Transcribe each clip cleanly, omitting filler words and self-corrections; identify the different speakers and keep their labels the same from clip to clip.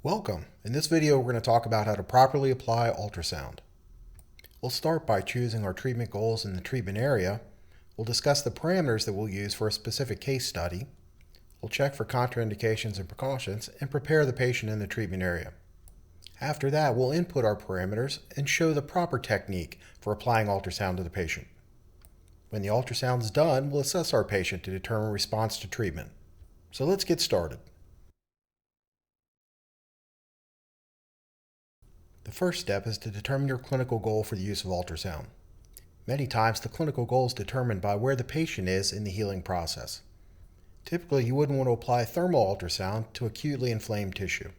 Speaker 1: Welcome. In this video, we're going to talk about how to properly apply ultrasound. We'll start by choosing our treatment goals in the treatment area. We'll discuss the parameters that we'll use for a specific case study. We'll check for contraindications and precautions and prepare the patient in the treatment area. After that, we'll input our parameters and show the proper technique for applying ultrasound to the patient. When the ultrasound is done, we'll assess our patient to determine response to treatment. So let's get started. The first step is to determine your clinical goal for the use of ultrasound. Many times, the clinical goal is determined by where the patient is in the healing process. Typically, you wouldn't want to apply thermal ultrasound to acutely inflamed tissue.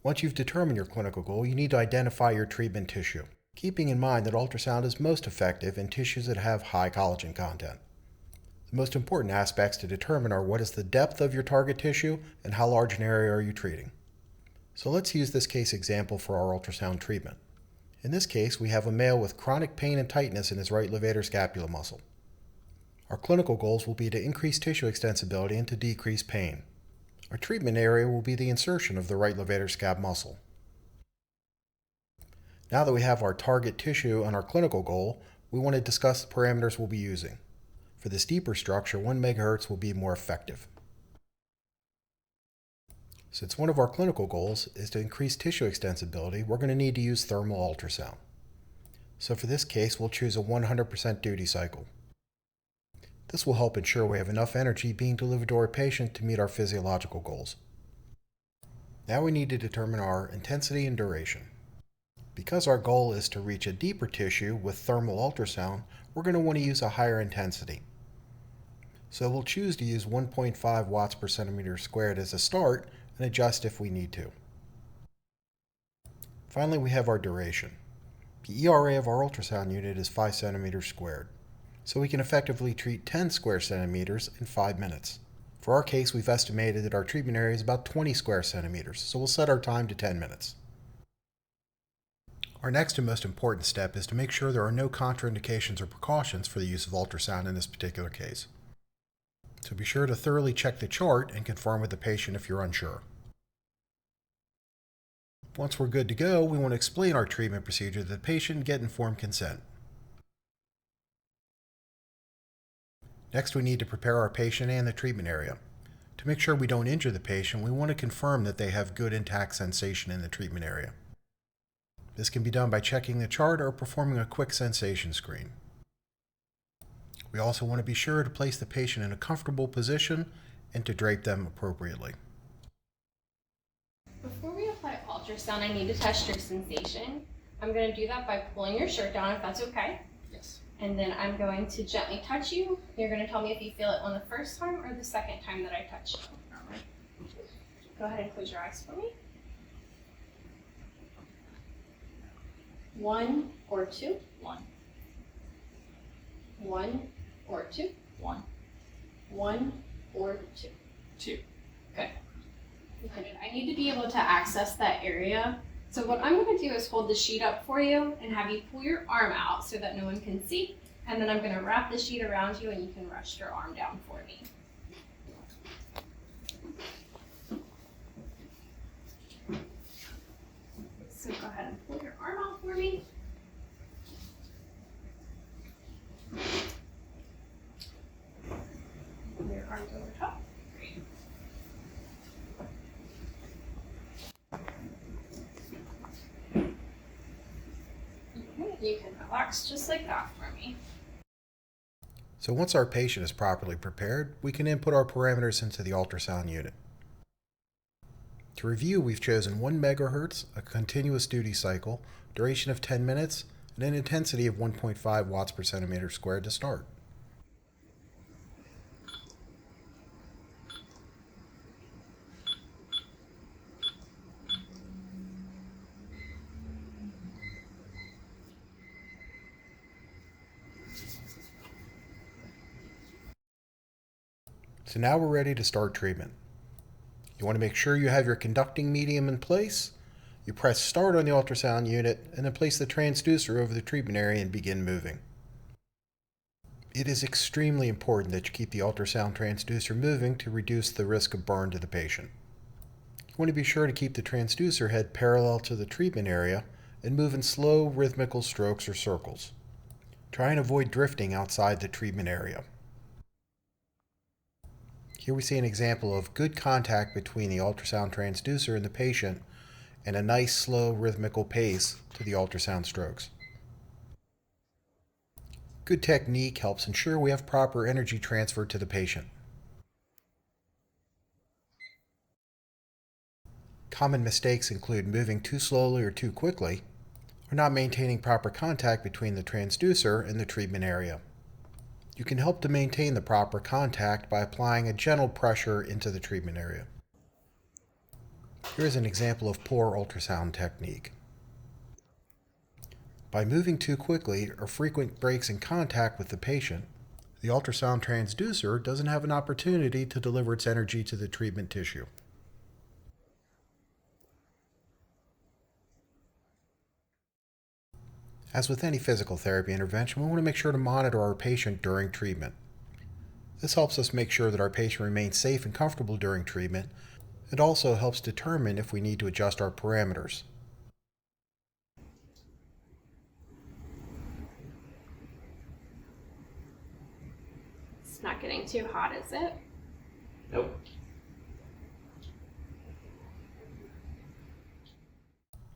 Speaker 1: Once you've determined your clinical goal, you need to identify your treatment tissue, keeping in mind that ultrasound is most effective in tissues that have high collagen content. The most important aspects to determine are what is the depth of your target tissue and how large an area are you treating. So let's use this case example for our ultrasound treatment. In this case, we have a male with chronic pain and tightness in his right levator scapula muscle. Our clinical goals will be to increase tissue extensibility and to decrease pain. Our treatment area will be the insertion of the right levator scap muscle. Now that we have our target tissue and our clinical goal, we want to discuss the parameters we'll be using. For this deeper structure, 1 MHz will be more effective. Since one of our clinical goals is to increase tissue extensibility, we're going to need to use thermal ultrasound. So for this case, we'll choose a 100% duty cycle. This will help ensure we have enough energy being delivered to our patient to meet our physiological goals. Now we need to determine our intensity and duration. Because our goal is to reach a deeper tissue with thermal ultrasound, we're going to want to use a higher intensity. So we'll choose to use 1.5 watts per centimeter squared as a start and adjust if we need to. Finally, we have our duration. The ERA of our ultrasound unit is 5 centimeters squared, so we can effectively treat 10 square centimeters in 5 minutes. For our case, we've estimated that our treatment area is about 20 square centimeters, so we'll set our time to 10 minutes. Our next and most important step is to make sure there are no contraindications or precautions for the use of ultrasound in this particular case. So be sure to thoroughly check the chart and confirm with the patient if you're unsure. Once we're good to go, we want to explain our treatment procedure to the patient and get informed consent. Next, we need to prepare our patient and the treatment area. To make sure we don't injure the patient, we want to confirm that they have good intact sensation in the treatment area. This can be done by checking the chart or performing a quick sensation screen. We also want to be sure to place the patient in a comfortable position and to drape them appropriately.
Speaker 2: Before we apply ultrasound, I need to test your sensation. I'm going to do that by pulling your shirt down, if that's okay.
Speaker 3: Yes.
Speaker 2: And then I'm going to gently touch you. You're going to tell me if you feel it on the first time or the second time that I touch you.
Speaker 3: All right.
Speaker 2: Go ahead and close your eyes for me. 1 or 2.
Speaker 3: 1,
Speaker 2: 1 or 2.
Speaker 3: 1,
Speaker 2: 1 or 2.
Speaker 3: 2.
Speaker 2: Good. I need to be able to access that area. So what I'm going to do is hold the sheet up for you and have you pull your arm out so that no one can see. And then I'm going to wrap the sheet around you and you can rest your arm down for me. So go ahead and pull your arm out for me. Pull your arms over top. Great. You can relax just like that for me.
Speaker 1: So once our patient is properly prepared, we can input our parameters into the ultrasound unit. To review, we've chosen 1 MHz, a continuous duty cycle, duration of 10 minutes, and an intensity of 1.5 watts per centimeter squared to start. So now we're ready to start treatment. You want to make sure you have your conducting medium in place. You press start on the ultrasound unit and then place the transducer over the treatment area and begin moving. It is extremely important that you keep the ultrasound transducer moving to reduce the risk of burn to the patient. You want to be sure to keep the transducer head parallel to the treatment area and move in slow, rhythmical strokes or circles. Try and avoid drifting outside the treatment area. Here we see an example of good contact between the ultrasound transducer and the patient and a nice, slow, rhythmical pace to the ultrasound strokes. Good technique helps ensure we have proper energy transfer to the patient. Common mistakes include moving too slowly or too quickly, or not maintaining proper contact between the transducer and the treatment area. You can help to maintain the proper contact by applying a gentle pressure into the treatment area. Here is an example of poor ultrasound technique. By moving too quickly or frequent breaks in contact with the patient, the ultrasound transducer doesn't have an opportunity to deliver its energy to the treatment tissue. As with any physical therapy intervention, we want to make sure to monitor our patient during treatment. This helps us make sure that our patient remains safe and comfortable during treatment. It also helps determine if we need to adjust our parameters.
Speaker 2: It's not getting too hot, is it?
Speaker 3: Nope.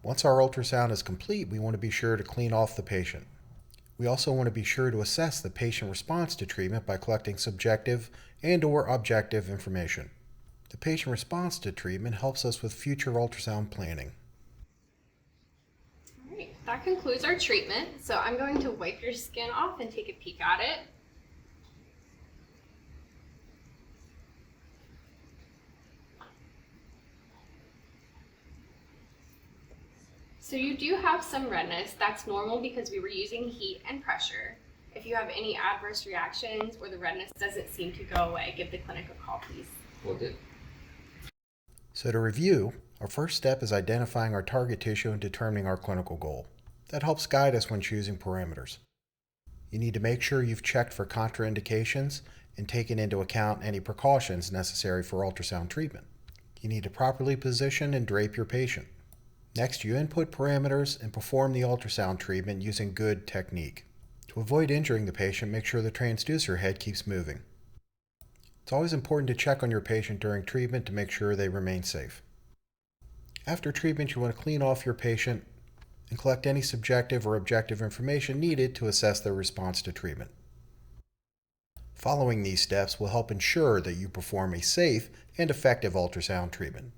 Speaker 1: Once our ultrasound is complete, we want to be sure to clean off the patient. We also want to be sure to assess the patient response to treatment by collecting subjective and/or objective information. The patient response to treatment helps us with future ultrasound planning.
Speaker 2: All right, that concludes our treatment. So I'm going to wipe your skin off and take a peek at it. So you do have some redness. That's normal because we were using heat and pressure. If you have any adverse reactions or the redness doesn't seem to go away, give the clinic a call, please.
Speaker 3: Will do.
Speaker 1: So to review, our first step is identifying our target tissue and determining our clinical goal. That helps guide us when choosing parameters. You need to make sure you've checked for contraindications and taken into account any precautions necessary for ultrasound treatment. You need to properly position and drape your patient. Next, you input parameters and perform the ultrasound treatment using good technique. To avoid injuring the patient, make sure the transducer head keeps moving. It's always important to check on your patient during treatment to make sure they remain safe. After treatment, you want to clean off your patient and collect any subjective or objective information needed to assess their response to treatment. Following these steps will help ensure that you perform a safe and effective ultrasound treatment.